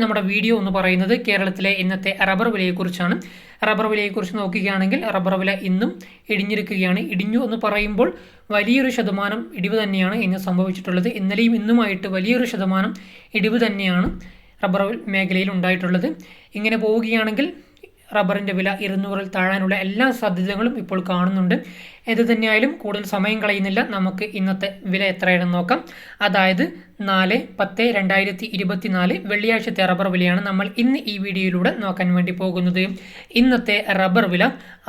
നമ്മുടെ വീഡിയോ എന്ന് പറയുന്നത് കേരളത്തിലെ ഇന്നത്തെ റബ്ബർ വിലയെക്കുറിച്ചാണ്. റബ്ബർ വിലയെക്കുറിച്ച് നോക്കുകയാണെങ്കിൽ റബ്ബർ വില ഇന്നും ഇടിഞ്ഞിരിക്കുകയാണ്. ഇടിഞ്ഞു എന്ന് പറയുമ്പോൾ വലിയൊരു ശതമാനം ഇടിവ് തന്നെയാണ് ഇന്ന് സംഭവിച്ചിട്ടുള്ളത്. ഇന്നലെയും ഇന്നുമായിട്ട് വലിയൊരു ശതമാനം ഇടിവ് തന്നെയാണ് റബ്ബർ മേഖലയിൽ ഉണ്ടായിട്ടുള്ളത്. ഇങ്ങനെ പോവുകയാണെങ്കിൽ റബ്ബറിൻ്റെ വില 200-ൽ താഴാനുള്ള എല്ലാ സാധ്യതകളും ഇപ്പോൾ കാണുന്നുണ്ട്. ഏത് തന്നെയായാലും കൂടുതൽ സമയം കളയുന്നില്ല, നമുക്ക് ഇന്നത്തെ വില എത്രയാണെന്ന് നോക്കാം. അതായത് 4/10/2024 വെള്ളിയാഴ്ചത്തെ റബ്ബർ വിലയാണ് നമ്മൾ ഇന്ന് ഈ വീഡിയോയിലൂടെ നോക്കാൻ വേണ്ടി പോകുന്നത്. ഇന്നത്തെ റബ്ബർ വില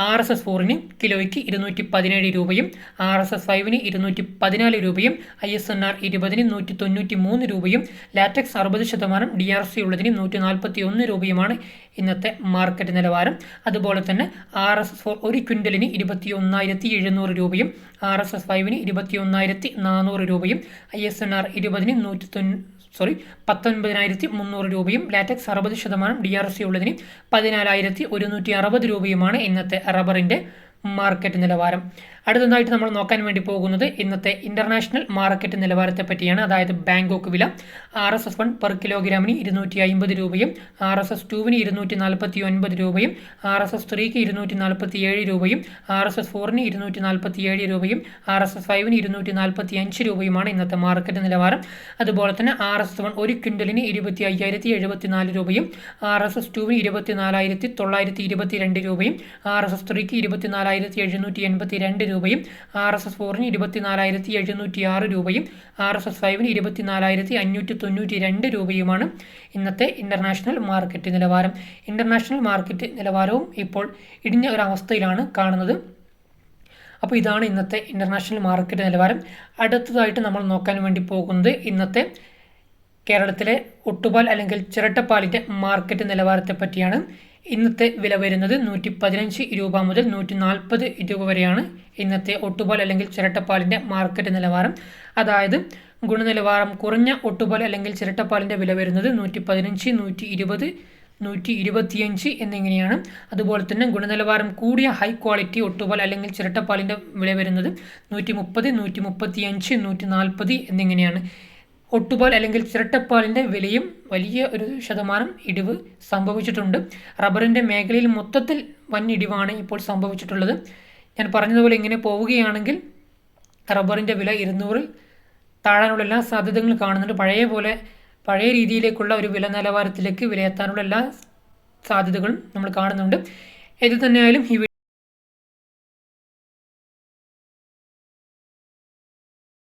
RSS-4 കിലോയ്ക്ക് 217 രൂപയും RSS-5 214 രൂപയും ISNR 20 193 രൂപയും ലാറ്റക്സ് 60% DRC ഉള്ളതിന് 141 രൂപയുമാണ് ഇന്നത്തെ മാർക്കറ്റ് നിലവാരം. അതുപോലെ തന്നെ RSS-4 ഒരു ക്വിൻ്റലിന് 21,700 രൂപയും RSS-5 21,400 രൂപയും ISNR 20 19,300 രൂപയും ലാറ്റക്സ് 60% DRC ഉള്ളതിന് 14,160 രൂപയുമാണ് ഇന്നത്തെ റബ്ബറിൻ്റെ മാർക്കറ്റ് നിലവാരം. അടുത്തതായിട്ട് നമ്മൾ നോക്കാൻ വേണ്ടി പോകുന്നത് ഇന്നത്തെ ഇൻ്റർനാഷണൽ മാർക്കറ്റ് നിലവാരത്തെ പറ്റിയാണ്. അതായത് ബാങ്കോക്ക് വില RSS-1 പെർ കിലോഗ്രാമിന് 250 രൂപയും RSS-2 249 രൂപയും RSS-3 247 രൂപയും RSS-4 247 രൂപയും RSS-5 245 രൂപയുമാണ് ഇന്നത്തെ മാർക്കറ്റ് നിലവാരം. അതുപോലെ തന്നെ RSS-1 ഒരു ക്വിൻ്റലിന് 25,074 രൂപയും RSS-2 24,922 രൂപയും RSS-3 24,782 രൂപയും RSS-4 24,706 രൂപയും RSS-5 24,592 രൂപയുമാണ് ഇന്നത്തെ ഇൻ്റർനാഷണൽ മാർക്കറ്റ് നിലവാരം. ഇൻ്റർനാഷണൽ മാർക്കറ്റ് നിലവാരവും ഇപ്പോൾ ഇടിഞ്ഞ ഒരു അവസ്ഥയിലാണ് കാണുന്നത്. അപ്പോൾ ഇതാണ് ഇന്നത്തെ ഇൻ്റർനാഷണൽ മാർക്കറ്റ് നിലവാരം. അടുത്തതായിട്ട് നമ്മൾ നോക്കാൻ വേണ്ടി പോകുന്നത് ഇന്നത്തെ കേരളത്തിലെ ഒട്ടുപാൽ അല്ലെങ്കിൽ ചിരട്ടപ്പാലിൻ്റെ മാർക്കറ്റ് നിലവാരത്തെ പറ്റിയാണ്. ഇന്നത്തെ വില വരുന്നത് 115 രൂപ മുതൽ 140 രൂപ വരെയാണ് ഇന്നത്തെ ഒട്ടുപാൽ അല്ലെങ്കിൽ ചിരട്ടപ്പാലിൻ്റെ മാർക്കറ്റ് നിലവാരം. അതായത് ഗുണനിലവാരം കുറഞ്ഞ ഒട്ടുപാൽ അല്ലെങ്കിൽ ചിരട്ടപ്പാലിൻ്റെ വില വരുന്നത് 115, 120, 125 എന്നിങ്ങനെയാണ്. അതുപോലെ തന്നെ ഗുണനിലവാരം കൂടിയ ഹൈ ക്വാളിറ്റി ഒട്ടുപാൽ അല്ലെങ്കിൽ ചിരട്ടപ്പാലിൻ്റെ വില വരുന്നത് 130, 135, 140 എന്നിങ്ങനെയാണ്. ഒട്ടുപാൽ അല്ലെങ്കിൽ ചിരട്ടപ്പാലിൻ്റെ വിലയും വലിയ ഒരു ശതമാനം ഇടിവ് സംഭവിച്ചിട്ടുണ്ട്. റബ്ബറിൻ്റെ മേഖലയിൽ മൊത്തത്തിൽ വൻ ഇടിവാണ് ഇപ്പോൾ സംഭവിച്ചിട്ടുള്ളത്. ഞാൻ പറഞ്ഞതുപോലെ ഇങ്ങനെ പോവുകയാണെങ്കിൽ റബ്ബറിൻ്റെ വില 200-ൽ താഴാനുള്ള എല്ലാ സാധ്യതകളും കാണുന്നുണ്ട്. പഴയ രീതിയിലേക്കുള്ള ഒരു വില നിലവാരത്തിലേക്ക് വിലയെത്താനുള്ള എല്ലാ സാധ്യതകളും നമ്മൾ കാണുന്നുണ്ട്. ഏത് തന്നെയായാലും ഈ